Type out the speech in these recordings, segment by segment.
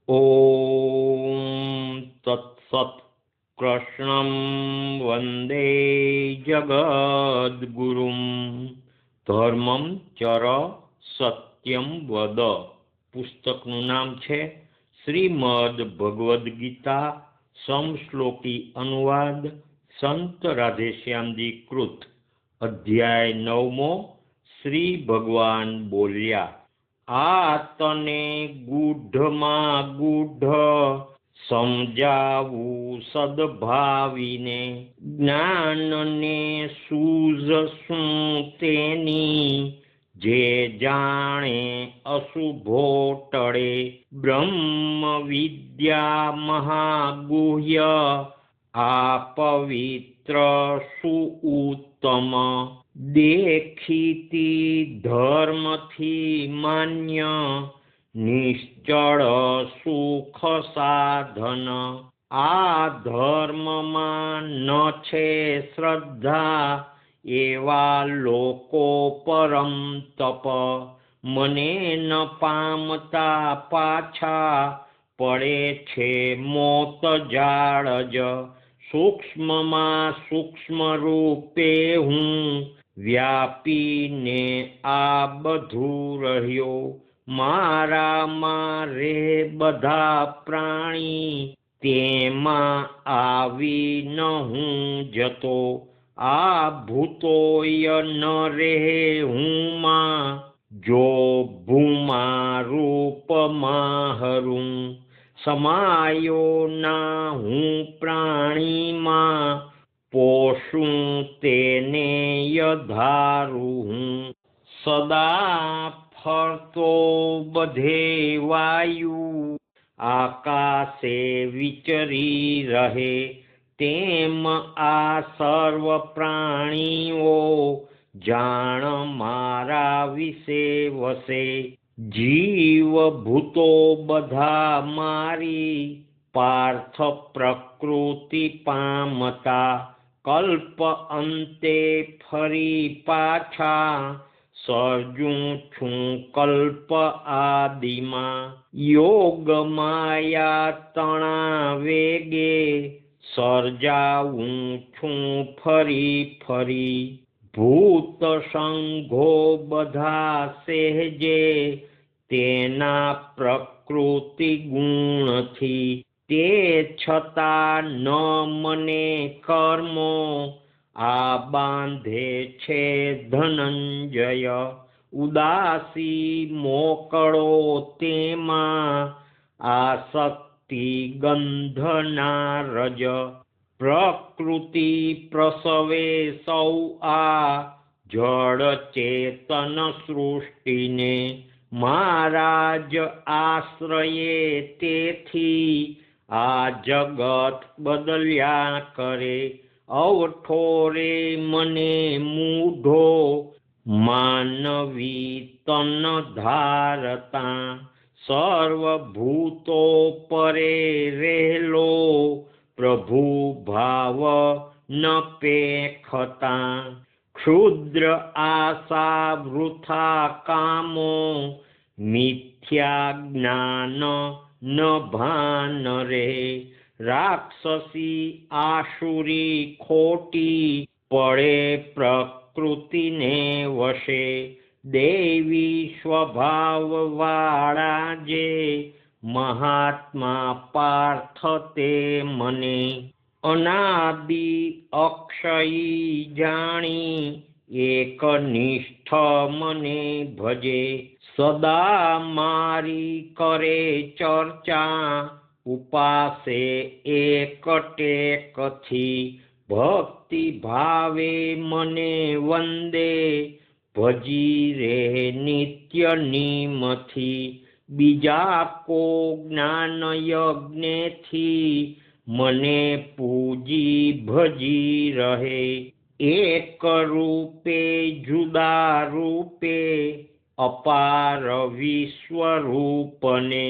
ઓમ તત્સત. કૃષ્ણં વંદે જગદ્ગુરું ધર્મં ચર સત્યમ વદ. પુસ્તકનું નામ છે શ્રીમદ ભગવદ્ ગીતા સમશ્લોકી અનુવાદ સંત રાધેશ્યામજી કૃત. અધ્યાય 9મો. શ્રી ભગવાન બોલ્યા, આ તને ગૂઢમાં ગૂઢ સમજાવું સદભાવીને, જ્ઞાનને સૂઝ શું તેની, જે જાણે અશુભો ટળે. બ્રહ્મ વિદ્યા મહાગુહ્ય, આ પવિત્ર સુઉત્તમ. દેખીતી ધર્મથી માન્ય, નિશ્ચળ સુખ સાધન. આ ધર્મમાં ન છે શ્રદ્ધા, એવા લોકો પરમ તપ. મને ન પામતા પાછા, પડે છે મોત જાળ જ. સૂક્ષ્મમાં સૂક્ષ્મ રૂપે હું, વ્યાપીને આ બધું રહ્યો. મારામાં રે બધા પ્રાણી, તેમાં આવી ન હું જતો. આ ભૂતોય ન રહે હુંમાં, જો ભૂમા રૂપમાં હરું. સમાયો ના હું પ્રાણીમાં, પોષું તેને યધારું હું. સદા ફરતો બધે વાયુ, આકાશે વિચરી રહે. તેમ આ સર્વ પ્રાણીઓ, જાણ મારા વિશે વસે. જીવ ભૂતો બધા મારી, પાર્થ પ્રકૃતિ પામતા. કલ્પ અંતે ફરી પાછા, સર્જું છું કલ્પ આદિમાં. યોગ માયા તણા વેગે, સર્જાવું છું ફરી ફરી. ભૂત સંઘો બધા સહેજે, તેના પ્રકૃતિ ગુણથી. તે છતાં ન મને કર્મો, આ બાંધે છે ધનંજય. ઉદાસી મોકળો તેમાં, આસક્તિ ગંધના રજ. પ્રકૃતિ પ્રસવે સૌ આ, જડ ચેતન સૃષ્ટિને. મારા જ આશ્રયે તેથી, આ જગત બદલ્યા કરે. અવઠોરે મને મૂઢો, માનવી તન ધારતા. સર્વભૂતો પરે રહેલો, પ્રભુ ભાવ ન પેખતા. ક્ષુદ્ર આશા વૃથા કામો, મિથ્યા જ્ઞાન ન ભાન રે. રાક્ષસી આસુરી ખોટી, પડે પ્રકૃતિને વશે. દેવી સ્વભાવ વાળા જે, મહાત્મા પાર્થ તે મને. અનાદિ અક્ષયી જાણી, એક નિષ્ઠ મને ભજે. સદા મારી કરે ચર્ચા, ઉપાસે એક ટેકથી. ભક્તિ ભાવે મને વંદે, ભજી રે નિત્ય નિમથી. બીજા કો જ્ઞાન યજ્ઞથી, મને પૂજી ભજી રહે. એક રૂપે જુદા રૂપે, અપાર વિશ્વરૂપને.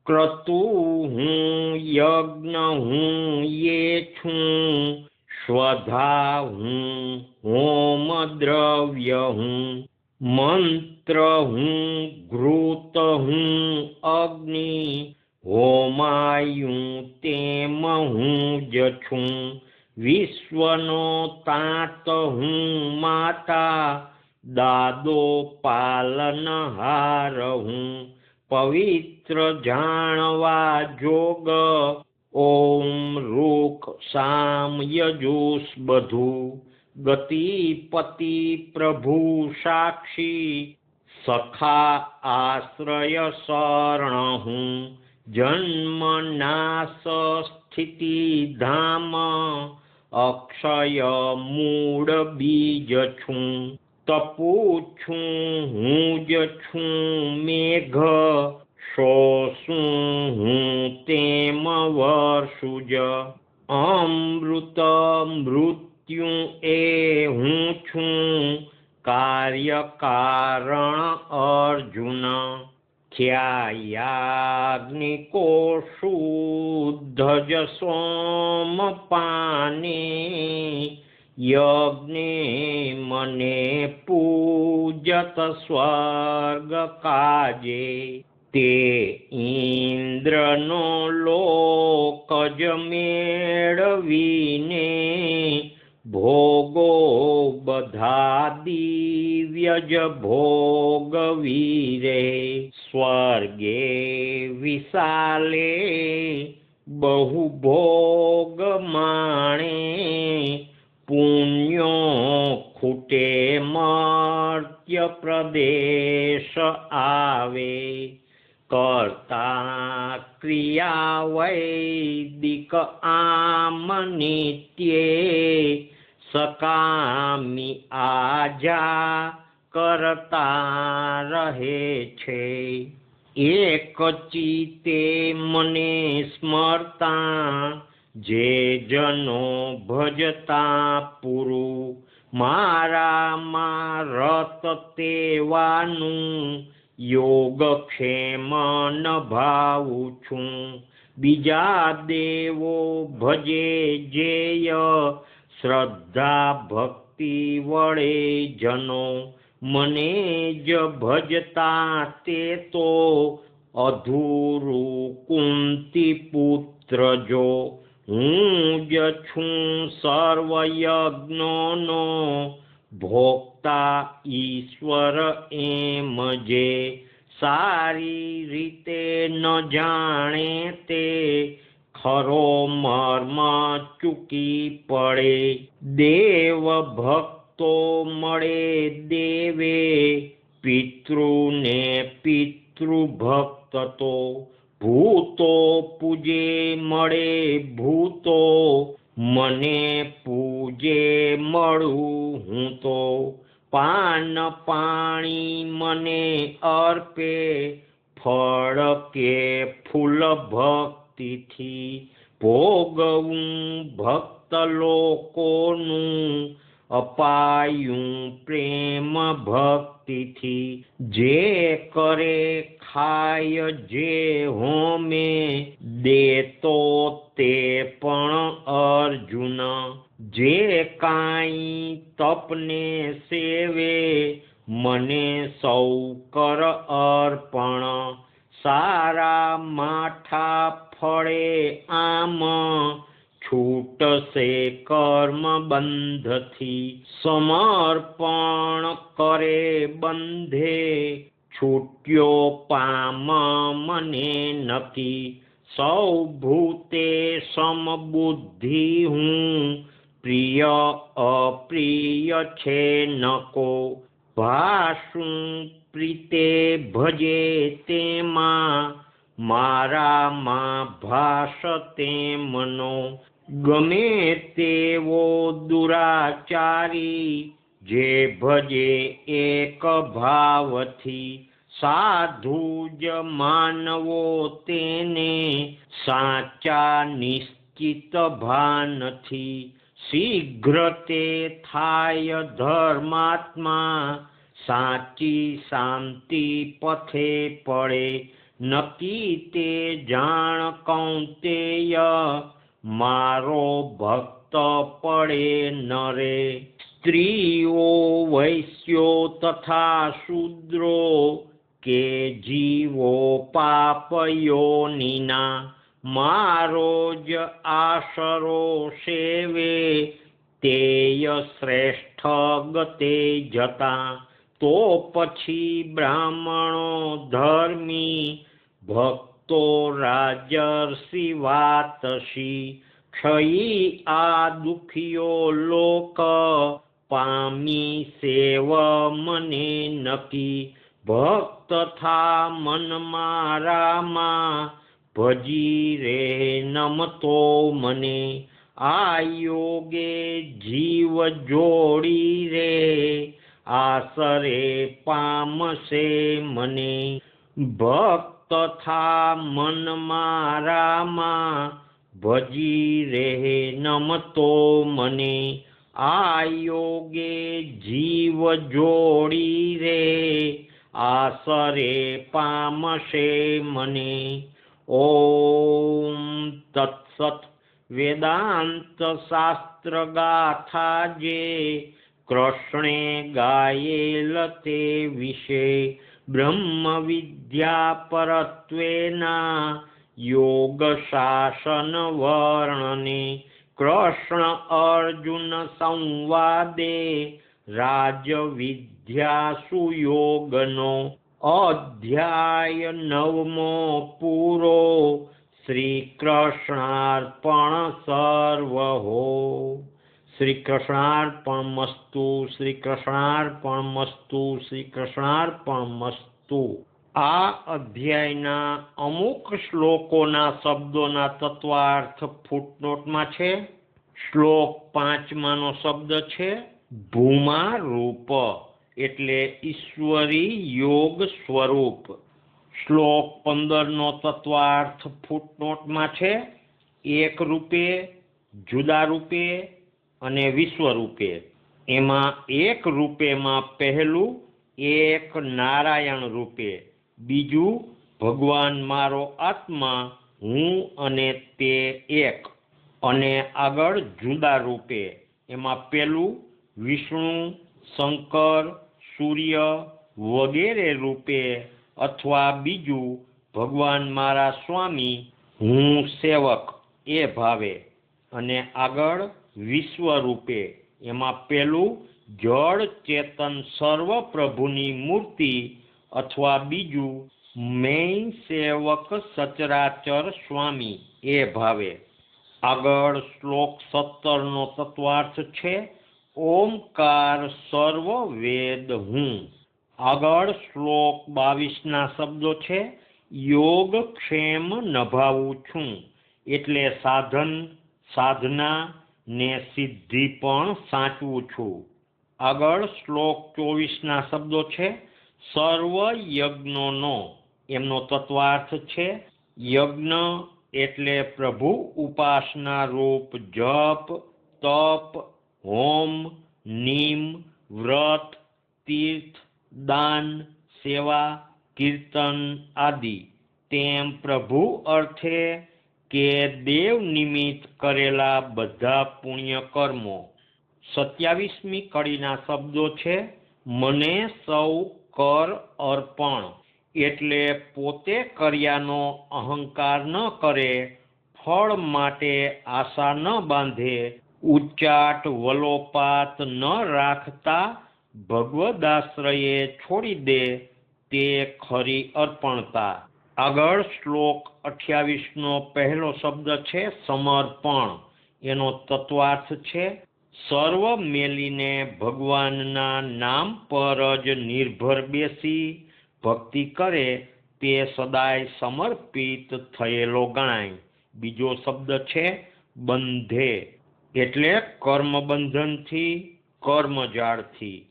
ક્રતુ હું યજ્ઞ હું યે છું, સ્વધા હું હોમ દ્રવ્ય હું. મંત્ર હું, ઘૃત હું, અગ્નિ, હોમાયું તેમ હું જ છું, વિશ્વનો તાત હું માતા, દાદો પાલનહાર હું, પવિત્ર જાણવા જોગ, ઓમ રૂક સામ યજુષ બધું, ગતિપતિ પ્રભુ સાક્ષી, સખા આશ્રય શરણ હું, જન્મ નાશ સ્થિતિ ધામ, અક્ષય મૂળ બીજ છું, તપું છું હું જ છું મેઘ, શોષું હું તેમ વર્ષુ જ, અમૃત મૃત્યુ એ હું છું, કાર્ય કારણ અર્જુન, ખ્યાયાગ્નિકો શુદ્ધજ સોમ પાને, યજ્ઞે મને પૂજત સ્વર્ગ કાજે, તે ઇન્દ્રનો લોકજ મેળવીને, ભોગો બધા દિવ્ય જ ભોગવી રે, સ્વર્ગે વિશાલે બહુ ભોગ માણે, પુણ્યો ખૂટે મર્ત્ય પ્રદેશ આવે, કરતા ક્રિયા વૈદિક આમ નિત્યે, સકામી આજા કરતા રહે છે, એક ચિત્તે મને સ્મરતા, જે જનો ભજતા પુરુ, મારામાં રત તેવાનું, યોગક્ષેમ ન ભાવું છું, બીજા દેવો ભજે જેય, શ્રદ્ધા ભક્તિ વડે જનો, મને જ ભજતા તે તો, અધૂરું કુંતી પુત્ર જો, હું જ છું સર્વયજ્ઞોનો, ભોક્તા ઈશ્વર એમ જે, સારી રીતે ન જાણે તે, ખરો મર્મ ચૂકી પડે, દેવ ભક્તો મળે દેવે, પિતૃને પિતૃભક્ત તો, ભૂતો પૂજે મળે ભૂતો, મને પૂજે મળું હું તો, પાન પાણી મને અર્પે, ફળ કે ફૂલ ભક્તિથી, ભોગવું ભક્ત લોકોનું, અપાયું પ્રેમ ભક્તિથી, જે કરે ખાય જે હોમે, દેતો તે પણ અર્જુન, જે કાંઈ તપને સેવે, મને સૌ કર અર્પણ, સારા માઠા ફળે આમ, છૂટશે કર્મ બંધથી, સમર્પણ કરે બંધે, છૂટ્યો પામ મને નકી, સૌ ભૂતે સમબુદ્ધિ હું, પ્રિય અપ્રિય છે નકો, ભાષું પ્રીતે ભજે તેમાં, મારામાં ભાષ તેમનો, ગમે તેવો દુરાચારી, જે ભજે એક ભાવથી, સાધુ જ માનવો તેને, સાચા નિશ્ચિત ભાનથી, શીઘ્ર તે થાય ધર્માત્મા, સાચી શાંતિ પથે પડે, નકી તે જાણ કૌંતેય, મારો ભક્ત પડે નરે, સ્ત્રીઓ વૈશ્યો તથા શૂદ્રો, કે જીવો પાપયોનિના મારો જ આશરો સેવે તેય શ્રેષ્ઠ ગતે જતા તો પછી બ્રાહ્મણો ધર્મી ભક્તો રાજર્ષિ વાતસી ક્ષયી આ દુખિયો લોક પામી સેવ મને નકી ભક્ત થા મન મારામાં ભજી રે નમતો મને આ યોગે જીવ જોડી રે આસરે પામશે મને ભક્ત થા મન મારામાં ભજી રે નમતો મને આ યોગે જીવ જોડી રે આસરે પામશે મને ઓમ તત્સત વેદાંત શાસ્ત્ર ગાથા જે કૃષ્ણે ગાયેલ તે વિશે બ્રહ્મ વિદ્યા પરત્વેના યોગ શાસન વર્ણને કૃષ્ણ અર્જુન સંવાદે રાજ વિદ્યા સુયોગનો અધ્યાય 9મો પૂરો શ્રી કૃષ્ણાર્પણ સર્વહો શ્રી કૃષ્ણાર્પણમસ્તુ શ્રી કૃષ્ણાર્પણમસ્તુ શ્રી કૃષ્ણાર્પણમસ્તુ આ અધ્યાયના અમુક શ્લોકોના શબ્દોના તત્વાર્થ ફૂટનોટમાં છે શ્લોક 5માનો શબ્દ છે ભૂમા રૂપ એટલે ઈશ્વરી યોગ સ્વરૂપ શ્લોક 15નો તત્વાર્થ ફૂટનોટમાં છે એક રૂપે જુદા રૂપે અને વિશ્વ રૂપે એમાં એક રૂપેમાં પહેલું એક નારાયણ રૂપે બીજું ભગવાન મારો આત્મા હું અને તે એક અને આગળ જુદા રૂપે એમાં પેલું વિષ્ણુ શંકર સૂર્ય વગેરે રૂપે અથવા બીજું ભગવાન મારા સ્વામી હું સેવક એ ભાવે અને આગળ વિશ્વ રૂપે એમાં પેલું જળ ચેતન સર્વ પ્રભુની મૂર્તિ અથવા બીજું મેં સેવક સચરાચર સ્વામી એ ભાવે આગળ શ્લોક 17નો તત્વાર્થ છે ઓમકાર સર્વ વેદ હું આગળ શ્લોક 22ના શબ્દો છે યોગ ક્ષેમ નભાવું છું એટલે સાધન સાધના ને સિદ્ધિ પણ સાચવું છું આગળ શ્લોક 24ના શબ્દો છે સર્વ યજ્ઞોનો એમનો તત્વાર્થ છે યજ્ઞ એટલે પ્રભુ ઉપાસના રૂપ જપ તપ હોમ નિમ વ્રત તીર્થ દાન સેવા કીર્તન આદિ તેમ પ્રભુ અર્થે કે દેવ નિમિત્ત કરેલા બધા પુણ્ય કર્મો 27મી કડીના શબ્દો છે મને સૌ કર અર્પણ એટલે પોતે કર્યાનો અહંકાર ન કરે ફળ માટે આશા ન બાંધે ઉચ્ચાટ વલોપાત ન રાખતા ભગવદાશ્રયે છોડી દે તે ખરી અર્પણતા આગળ શ્લોક 28નો પહેલો શબ્દ છે સમર્પણ એનો તત્વાર્થ છે સર્વ મેલીને ભગવાનના નામ પર જ નિર્ભર બેસી ભક્તિ કરે તે સદાય સમર્પિત થયેલો ગણાય બીજો શબ્દ છે બંધે એટલે કર્મબંધનથી કર્મજાળથી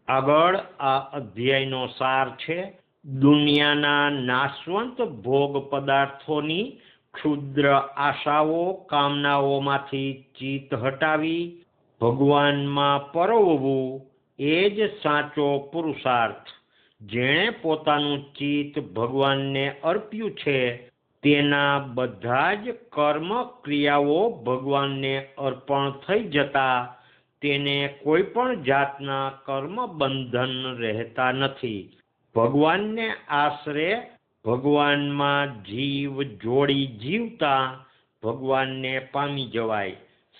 આગળ આ અધ્યાયનો સાર છે દુનિયાના નાશવંત ભોગ પદાર્થોની ક્ષુદ્ર આશાઓ કામનાઓમાંથી ચિત્ત હટાવી ભગવાનમાં પરોવવું એ જ સાચો પુરુષાર્થ જેણે પોતાનું ચિત્ત ભગવાનને અર્પ્યું છે તેના બધા જ કર્મ ક્રિયાઓ ભગવાનને અર્પણ થઈ જતા તેને કોઈ પણ જાતના કર્મ બંધન રહેતા નથી ભગવાનને આશરે ભગવાનમાં જીવ જોડી જીવતા ભગવાનને પામી જવાય.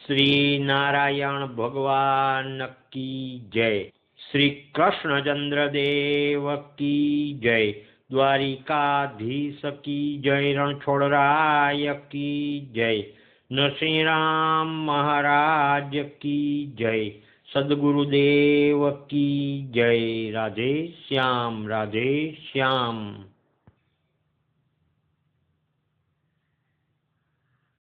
શ્રી નારાયણ ભગવાન કી જય. શ્રી કૃષ્ણચંદ્ર દેવ કી જય. દ્વારિકાધીશ કી જય. રણછોડરાય કી જય. નરસિંહરામ મહારાજ કી જય. સદગુરુદેવ કી જય. રાધે શ્યામ, રાધે શ્યામ.